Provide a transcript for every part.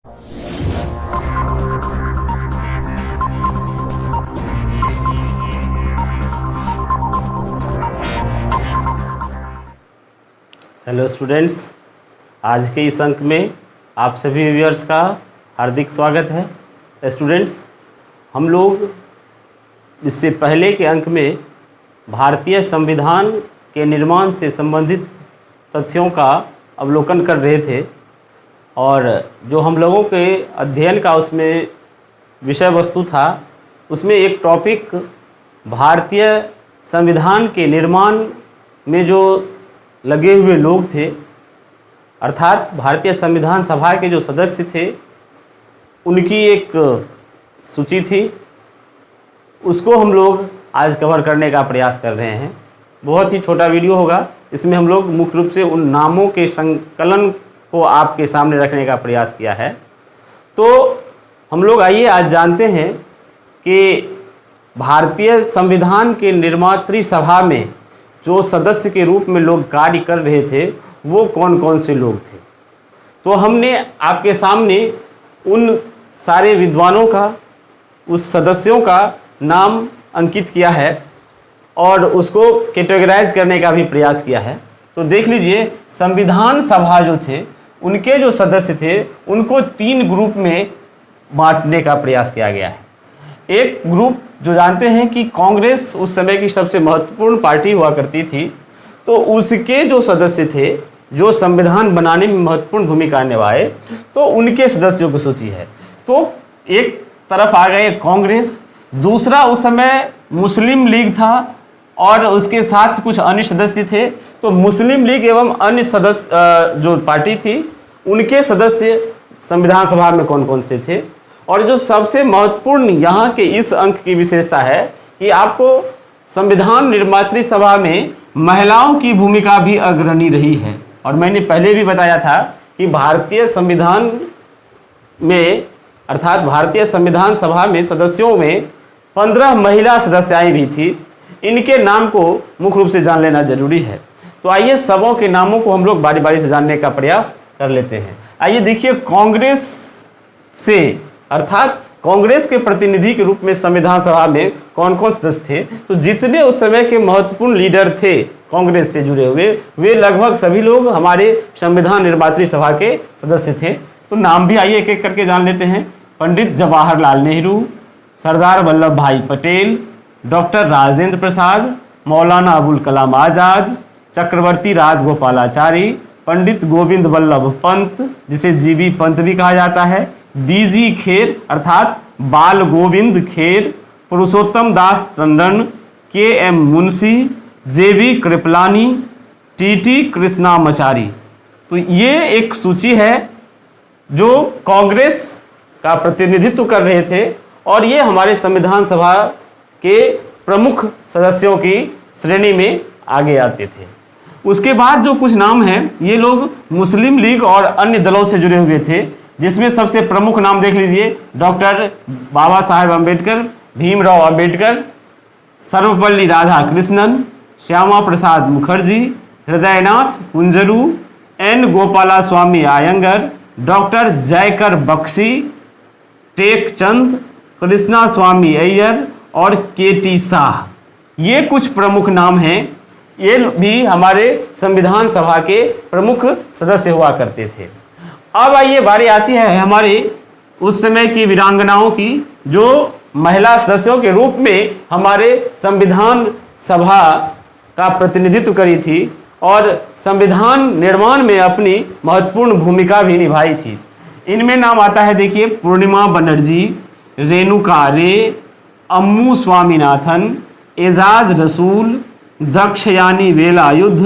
Hello students, आज के इस अंक में आप सभी व्यूअर्स का हार्दिक स्वागत है। स्टूडेंट्स, हम लोग इससे पहले के अंक में भारतीय संविधान के निर्माण से संबंधित तथ्यों का अवलोकन कर रहे थे और जो हम लोगों के अध्ययन का उसमें विषय वस्तु था, उसमें एक टॉपिक भारतीय संविधान के निर्माण में जो लगे हुए लोग थे, अर्थात भारतीय संविधान सभा के जो सदस्य थे, उनकी एक सूची थी। उसको हम लोग आज कवर करने का प्रयास कर रहे हैं। बहुत ही छोटा वीडियो होगा। इसमें हम लोग मुख्य रूप से उन नामों के संकलन को आपके सामने रखने का प्रयास किया है। तो हम लोग आइए आज जानते हैं कि भारतीय संविधान के निर्मात्री सभा में जो सदस्य के रूप में लोग कार्य कर रहे थे, वो कौन कौन से लोग थे। तो हमने आपके सामने उन सारे विद्वानों का, उस सदस्यों का नाम अंकित किया है और उसको कैटेगराइज करने का भी प्रयास किया है। तो देख लीजिए, संविधान सभा जो थे, उनके जो सदस्य थे, उनको 3 ग्रुप में बांटने का प्रयास किया गया है। एक ग्रुप जो जानते हैं कि कांग्रेस उस समय की सबसे महत्वपूर्ण पार्टी हुआ करती थी, तो उसके जो सदस्य थे, जो संविधान बनाने में महत्वपूर्ण भूमिका निभाए, तो उनके सदस्यों की सूची है। तो एक तरफ आ गए कांग्रेस, दूसरा उस समय मुस्लिम लीग था और उसके साथ कुछ अन्य सदस्य थे। तो मुस्लिम लीग एवं अन्य सदस्य जो पार्टी थी, उनके सदस्य संविधान सभा में कौन कौन से थे। और जो सबसे महत्वपूर्ण यहाँ के इस अंक की विशेषता है कि आपको संविधान निर्मात्री सभा में महिलाओं की भूमिका भी अग्रणी रही है। और मैंने पहले भी बताया था कि भारतीय संविधान में, अर्थात भारतीय संविधान सभा में सदस्यों में 15 महिला सदस्याएं भी थी। इनके नाम को मुख्य रूप से जान लेना जरूरी है। तो आइए सबों के नामों को हम लोग बारी बारी से जानने का प्रयास कर लेते हैं। आइए देखिए, कांग्रेस से, अर्थात कांग्रेस के प्रतिनिधि के रूप में संविधान सभा में कौन कौन सदस्य थे। तो जितने उस समय के महत्वपूर्ण लीडर थे कांग्रेस से जुड़े हुए, वे लगभग सभी लोग हमारे संविधान निर्मात्री सभा के सदस्य थे। तो नाम भी आइए एक एक करके जान लेते हैं। पंडित जवाहरलाल नेहरू, सरदार वल्लभ भाई पटेल, डॉक्टर राजेंद्र प्रसाद, मौलाना अबुल कलाम आज़ाद, चक्रवर्ती राजगोपालाचारी, पंडित गोविंद वल्लभ पंत, जिसे जीबी पंत भी कहा जाता है, बीजी खेर अर्थात Bal Govind Kher, Purushottam Das Tandon, K M. Munshi, J B. Kripalani, T T. Krishnamachari. तो ये एक सूची है जो कांग्रेस का प्रतिनिधित्व कर रहे थे और ये हमारे संविधान सभा के प्रमुख सदस्यों की श्रेणी में आगे आते थे। उसके बाद जो कुछ नाम हैं, ये लोग मुस्लिम लीग और अन्य दलों से जुड़े हुए थे, जिसमें सबसे प्रमुख नाम देख लीजिए, डॉक्टर बाबा साहेब अम्बेडकर, भीमराव अम्बेडकर, सर्वपल्ली राधाकृष्णन, श्यामा प्रसाद मुखर्जी, हृदयनाथ कुंजरू, एन गोपाला स्वामी आयंगर, डॉक्टर जयकर बख्शी, टेकचंद, कृष्णा स्वामी अय्यर और के.टी. शाह। ये कुछ प्रमुख नाम हैं। ये भी हमारे संविधान सभा के प्रमुख सदस्य हुआ करते थे। अब आइए बारी आती है हमारे उस समय की वीरांगनाओं की, जो महिला सदस्यों के रूप में हमारे संविधान सभा का प्रतिनिधित्व करी थी और संविधान निर्माण में अपनी महत्वपूर्ण भूमिका भी निभाई थी। इनमें नाम आता है, देखिए, पूर्णिमा बनर्जी, रेणुका रे, अम्मू स्वामीनाथन, एजाज रसूल, दक्षयानी वेलायुध,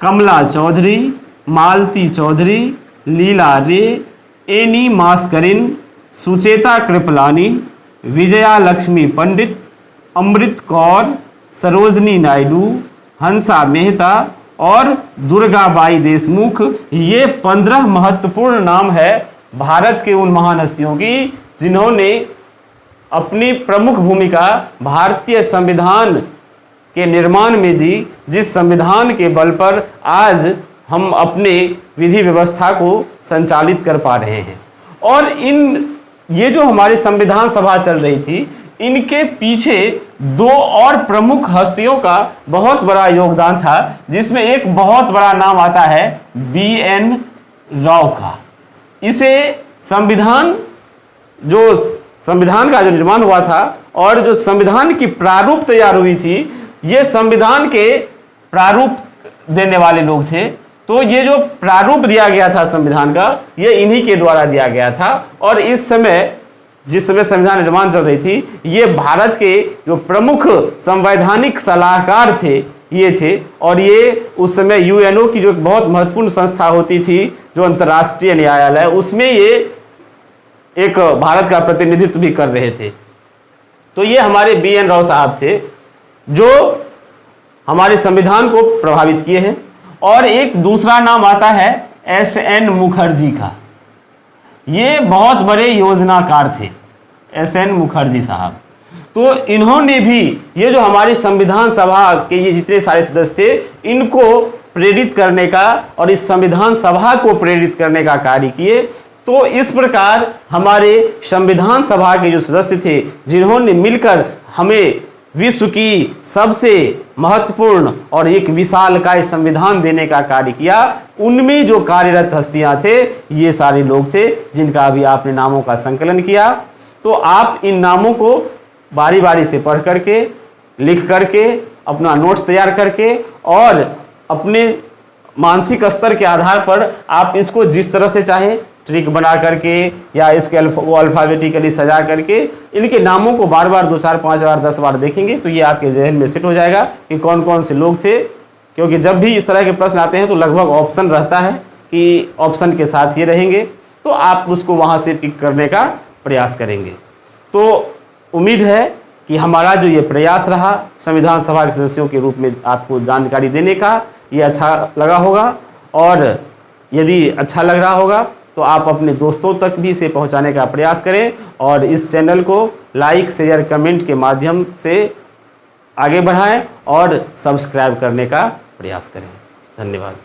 कमला चौधरी, मालती चौधरी, लीला रे, एनी मास्करिन, सुचेता कृपलानी, विजया लक्ष्मी पंडित, अमृत कौर, सरोजनी नायडू, हंसा मेहता और दुर्गाबाई देशमुख। ये 15 महत्वपूर्ण नाम है भारत के उन महान हस्तियों की जिन्होंने अपनी प्रमुख भूमिका भारतीय संविधान के निर्माण में दी, जिस संविधान के बल पर आज हम अपने विधि व्यवस्था को संचालित कर पा रहे हैं। और ये जो हमारी संविधान सभा चल रही थी, इनके पीछे दो और प्रमुख हस्तियों का बहुत बड़ा योगदान था, जिसमें एक बहुत बड़ा नाम आता है BN राव का। इसे संविधान का जो निर्माण हुआ था और जो संविधान की प्रारूप तैयार हुई थी, ये संविधान के प्रारूप देने वाले लोग थे। तो ये जो प्रारूप दिया गया था संविधान का, ये इन्हीं के द्वारा दिया गया था। और इस समय जिस समय संविधान निर्माण चल रही थी, ये भारत के जो प्रमुख संवैधानिक सलाहकार थे ये थे। और ये उस समय UNO की जो बहुत महत्वपूर्ण संस्था होती थी, जो अंतर्राष्ट्रीय न्यायालय, उसमें ये एक भारत का प्रतिनिधित्व भी कर रहे थे। तो ये हमारे BN राव साहब थे, जो हमारे संविधान को प्रभावित किए हैं। और एक दूसरा नाम आता है SN मुखर्जी का। ये बहुत बड़े योजनाकार थे, SN मुखर्जी साहब। तो इन्होंने भी ये जो हमारी संविधान सभा के ये जितने सारे सदस्य थे, इनको प्रेरित करने का और इस संविधान सभा को प्रेरित करने का कार्य किए। तो इस प्रकार हमारे संविधान सभा के जो सदस्य थे, जिन्होंने मिलकर हमें विश्व की सबसे महत्वपूर्ण और एक विशालकाय संविधान देने का कार्य किया, उनमें जो कार्यरत हस्तियां थे, ये सारे लोग थे जिनका अभी आपने नामों का संकलन किया। तो आप इन नामों को बारी बारी से पढ़ करके, लिख करके, अपना नोट्स तैयार करके और अपने मानसिक स्तर के आधार पर आप इसको जिस तरह से चाहे ट्रिक बना करके या इसके अल्फ़ाबेटिकली सजा करके इनके नामों को बार बार 2, 4, 5 बार 10 बार देखेंगे तो ये आपके जहन में सेट हो जाएगा कि कौन कौन से लोग थे। क्योंकि जब भी इस तरह के प्रश्न आते हैं तो लगभग ऑप्शन रहता है कि ऑप्शन के साथ ये रहेंगे, तो आप उसको वहाँ से पिक करने का प्रयास करेंगे। तो उम्मीद है कि हमारा जो ये प्रयास रहा संविधान सभा के सदस्यों के रूप में आपको जानकारी देने का, ये अच्छा लगा होगा। और यदि अच्छा लग रहा होगा तो आप अपने दोस्तों तक भी इसे पहुंचाने का प्रयास करें और इस चैनल को लाइक, शेयर, कमेंट के माध्यम से आगे बढ़ाएं और सब्सक्राइब करने का प्रयास करें। धन्यवाद।